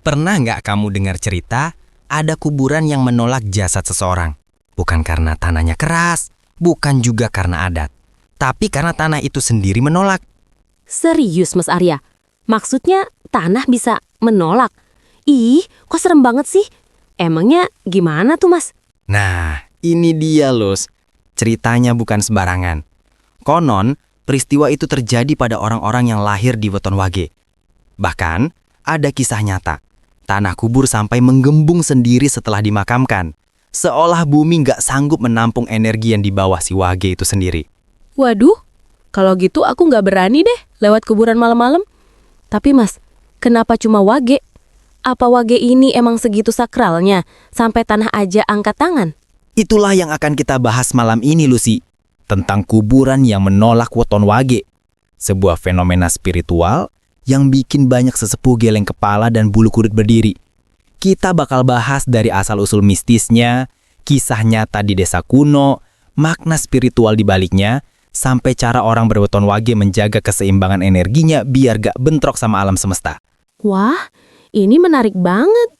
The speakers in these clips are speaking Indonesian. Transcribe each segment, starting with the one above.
Pernah nggak kamu dengar cerita ada kuburan yang menolak jasad seseorang? Bukan karena tanahnya keras, bukan juga karena adat, tapi karena tanah itu sendiri menolak. Serius, Mas Arya? Maksudnya tanah bisa menolak? Ih, kok serem banget sih? Emangnya gimana tuh, Mas? Nah, ini dia, Lus. Ceritanya bukan sembarangan. Konon, peristiwa itu terjadi pada orang-orang yang lahir di Weton Wage. Bahkan, ada kisah nyata. Tanah kubur sampai menggembung sendiri setelah dimakamkan. Seolah bumi nggak sanggup menampung energi yang di bawah si Wage itu sendiri. Waduh, kalau gitu aku nggak berani deh lewat kuburan malam-malam. Tapi Mas, kenapa cuma Wage? Apa Wage ini emang segitu sakralnya sampai tanah aja angkat tangan? Itulah yang akan kita bahas malam ini, Lucy. Tentang kuburan yang menolak Weton Wage. Sebuah fenomena spiritual yang bikin banyak sesepuh geleng kepala dan bulu kuduk berdiri. Kita bakal bahas dari asal-usul mistisnya, kisah nyata di desa kuno, makna spiritual di baliknya, sampai cara orang berweton wage menjaga keseimbangan energinya biar gak bentrok sama alam semesta. Wah, ini menarik banget.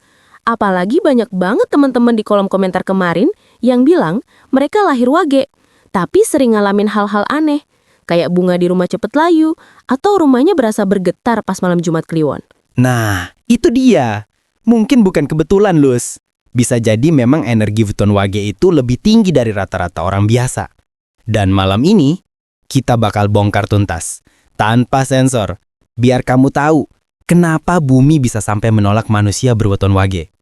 Apalagi banyak banget teman-teman di kolom komentar kemarin yang bilang mereka lahir Wage, tapi sering ngalamin hal-hal aneh, kayak bunga di rumah cepet layu, atau rumahnya berasa bergetar pas malam Jumat Kliwon. Nah, itu dia. Mungkin bukan kebetulan, Lus. Bisa jadi memang energi Weton Wage itu lebih tinggi dari rata-rata orang biasa. Dan malam ini, kita bakal bongkar tuntas, tanpa sensor, biar kamu tahu kenapa bumi bisa sampai menolak manusia berweton wage.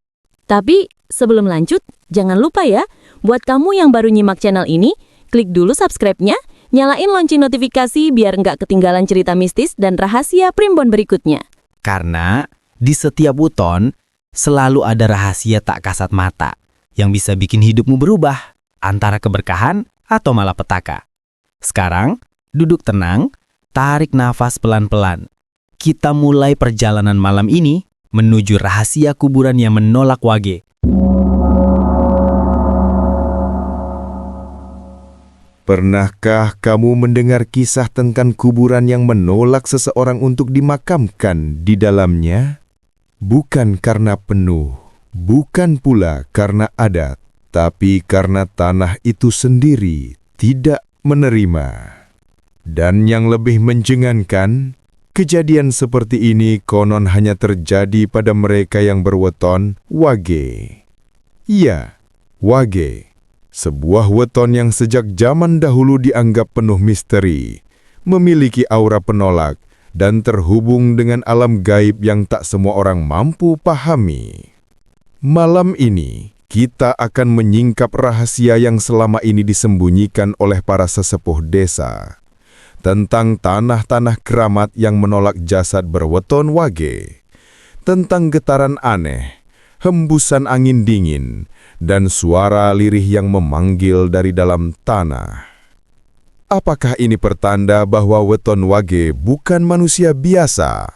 Tapi sebelum lanjut, jangan lupa ya, buat kamu yang baru nyimak channel ini, klik dulu subscribe-nya, nyalain lonceng notifikasi biar nggak ketinggalan cerita mistis dan rahasia Primbon berikutnya. Karena di setiap weton selalu ada rahasia tak kasat mata yang bisa bikin hidupmu berubah antara keberkahan atau malapetaka. Sekarang, duduk tenang, tarik nafas pelan-pelan. Kita mulai perjalanan malam ini menuju rahasia kuburan yang menolak wage. Pernahkah kamu mendengar kisah tentang kuburan yang menolak seseorang untuk dimakamkan di dalamnya? Bukan karena penuh, bukan pula karena adat, tapi karena tanah itu sendiri tidak menerima. Dan yang lebih menjengangkan, kejadian seperti ini konon hanya terjadi pada mereka yang berweton wage. Ya, wage. Sebuah weton yang sejak zaman dahulu dianggap penuh misteri, memiliki aura penolak, dan terhubung dengan alam gaib yang tak semua orang mampu pahami. Malam ini, kita akan menyingkap rahasia yang selama ini disembunyikan oleh para sesepuh desa, tentang tanah-tanah keramat yang menolak jasad berweton wage, tentang getaran aneh, hembusan angin dingin, dan suara lirih yang memanggil dari dalam tanah. Apakah ini pertanda bahwa weton wage bukan manusia biasa?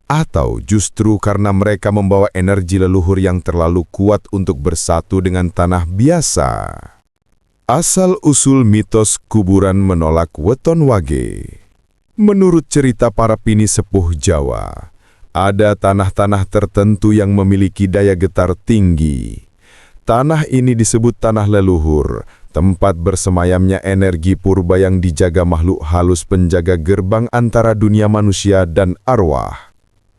Atau justru karena mereka membawa energi leluhur yang terlalu kuat untuk bersatu dengan tanah biasa? Asal-usul mitos kuburan menolak weton wage. Menurut cerita para pini sepuh Jawa, ada tanah-tanah tertentu yang memiliki daya getar tinggi. Tanah ini disebut tanah leluhur, tempat bersemayamnya energi purba yang dijaga makhluk halus penjaga gerbang antara dunia manusia dan arwah.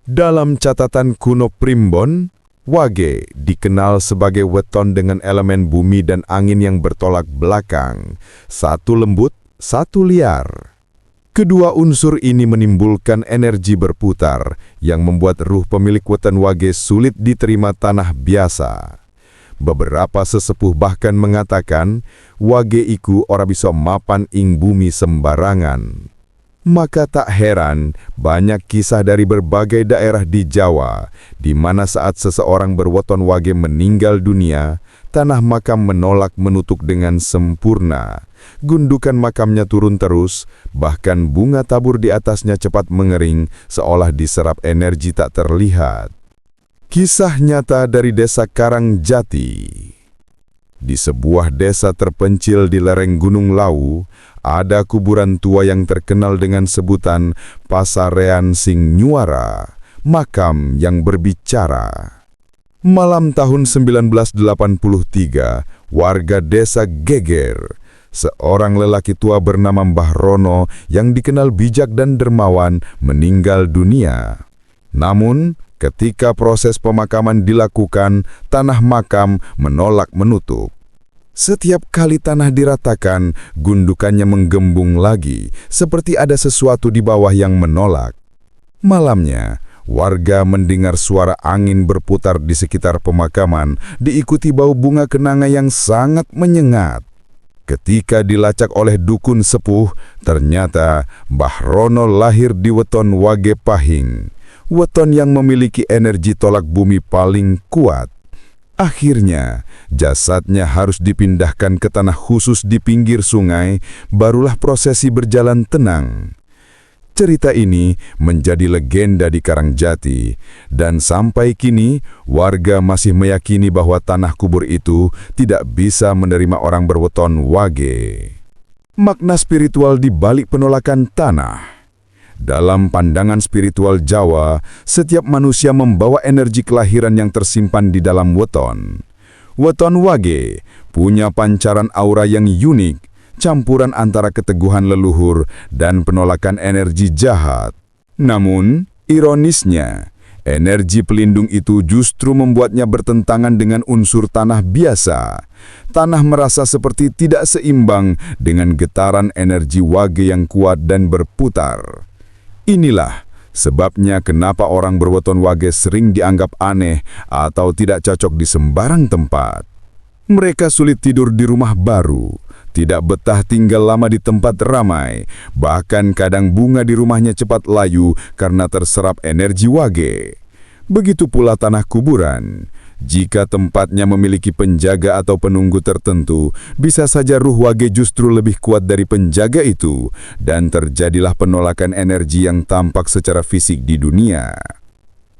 Dalam catatan kuno Primbon, wage dikenal sebagai weton dengan elemen bumi dan angin yang bertolak belakang, satu lembut, satu liar. Kedua unsur ini menimbulkan energi berputar yang membuat ruh pemilik weton wage sulit diterima tanah biasa. Beberapa sesepuh bahkan mengatakan, wage iku ora bisa mapan ing bumi sembarangan. Maka tak heran, banyak kisah dari berbagai daerah di Jawa, di mana saat seseorang berweton wage meninggal dunia, tanah makam menolak menutup dengan sempurna. Gundukan makamnya turun terus, bahkan bunga tabur di atasnya cepat mengering, seolah diserap energi tak terlihat. Kisah nyata dari desa Karangjati. Di sebuah desa terpencil di lereng Gunung Lawu, ada kuburan tua yang terkenal dengan sebutan Pasarean Sing Nyuara, makam yang berbicara. Malam tahun 1983, warga desa geger. Seorang lelaki tua bernama Mbah Rono yang dikenal bijak dan dermawan meninggal dunia. Namun, ketika proses pemakaman dilakukan, tanah makam menolak menutup. Setiap kali tanah diratakan, gundukannya menggembung lagi, seperti ada sesuatu di bawah yang menolak. Malamnya, warga mendengar suara angin berputar di sekitar pemakaman, diikuti bau bunga kenanga yang sangat menyengat. Ketika dilacak oleh dukun sepuh, ternyata Mbah Rono lahir di weton Wage Pahing, weton yang memiliki energi tolak bumi paling kuat. Akhirnya, jasadnya harus dipindahkan ke tanah khusus di pinggir sungai, barulah prosesi berjalan tenang. Cerita ini menjadi legenda di Karangjati, dan sampai kini warga masih meyakini bahwa tanah kubur itu tidak bisa menerima orang berweton Wage. Makna spiritual di balik penolakan tanah. Dalam pandangan spiritual Jawa, setiap manusia membawa energi kelahiran yang tersimpan di dalam weton. Weton Wage punya pancaran aura yang unik, campuran antara keteguhan leluhur dan penolakan energi jahat. Namun, ironisnya, energi pelindung itu justru membuatnya bertentangan dengan unsur tanah biasa. Tanah merasa seperti tidak seimbang dengan getaran energi Wage yang kuat dan berputar. Inilah sebabnya kenapa orang berweton Wage sering dianggap aneh atau tidak cocok di sembarang tempat. Mereka sulit tidur di rumah baru, tidak betah tinggal lama di tempat ramai, bahkan kadang bunga di rumahnya cepat layu karena terserap energi Wage. Begitu pula tanah kuburan. Jika tempatnya memiliki penjaga atau penunggu tertentu, bisa saja ruh Wage justru lebih kuat dari penjaga itu, dan terjadilah penolakan energi yang tampak secara fisik di dunia.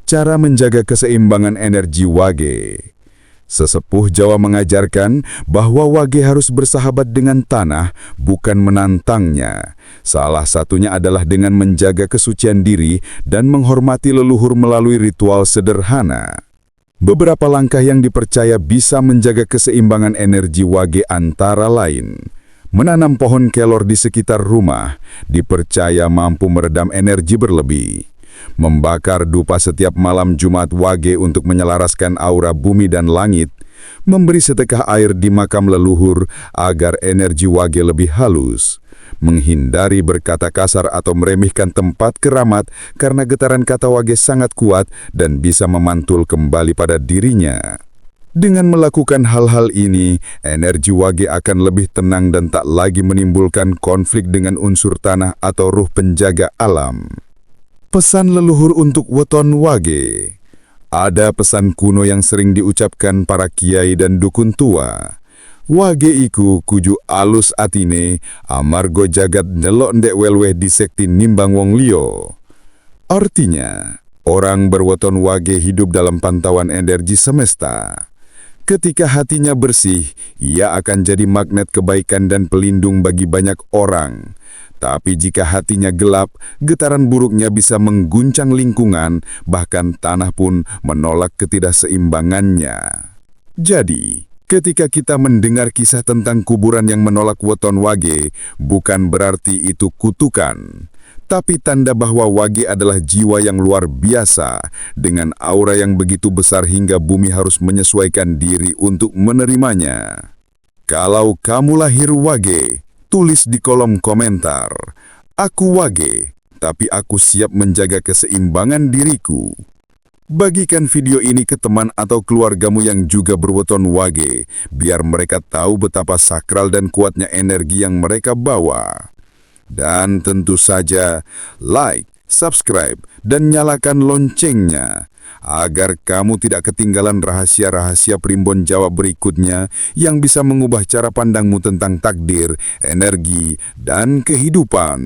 Cara menjaga keseimbangan energi Wage. Sesepuh Jawa mengajarkan bahwa Wage harus bersahabat dengan tanah, bukan menantangnya. Salah satunya adalah dengan menjaga kesucian diri dan menghormati leluhur melalui ritual sederhana. Beberapa langkah yang dipercaya bisa menjaga keseimbangan energi Wage antara lain: menanam pohon kelor di sekitar rumah, dipercaya mampu meredam energi berlebih. Membakar dupa setiap malam Jumat Wage untuk menyelaraskan aura bumi dan langit. Memberi sedekah air di makam leluhur agar energi Wage lebih halus. Menghindari berkata kasar atau meremehkan tempat keramat karena getaran kata Wage sangat kuat dan bisa memantul kembali pada dirinya. Dengan melakukan hal-hal ini, energi Wage akan lebih tenang dan tak lagi menimbulkan konflik dengan unsur tanah atau ruh penjaga alam. Pesan leluhur untuk weton Wage. Ada pesan kuno yang sering diucapkan para kiai dan dukun tua. Wage iku kuju alus atine, amargo jagat nelok ndek welweh disekti nimbang wong liyo. Artinya, orang berweton Wage hidup dalam pantauan energi semesta. Ketika hatinya bersih, ia akan jadi magnet kebaikan dan pelindung bagi banyak orang. Tapi jika hatinya gelap, getaran buruknya bisa mengguncang lingkungan, bahkan tanah pun menolak ketidakseimbangannya. Jadi, ketika kita mendengar kisah tentang kuburan yang menolak weton Wage, bukan berarti itu kutukan, tapi tanda bahwa Wage adalah jiwa yang luar biasa, dengan aura yang begitu besar hingga bumi harus menyesuaikan diri untuk menerimanya. Kalau kamu lahir Wage, tulis di kolom komentar, "Aku Wage, tapi aku siap menjaga keseimbangan diriku." Bagikan video ini ke teman atau keluargamu yang juga berweton Wage, biar mereka tahu betapa sakral dan kuatnya energi yang mereka bawa. Dan tentu saja, like, subscribe, dan nyalakan loncengnya, agar kamu tidak ketinggalan rahasia-rahasia Primbon Jawa berikutnya yang bisa mengubah cara pandangmu tentang takdir, energi, dan kehidupan.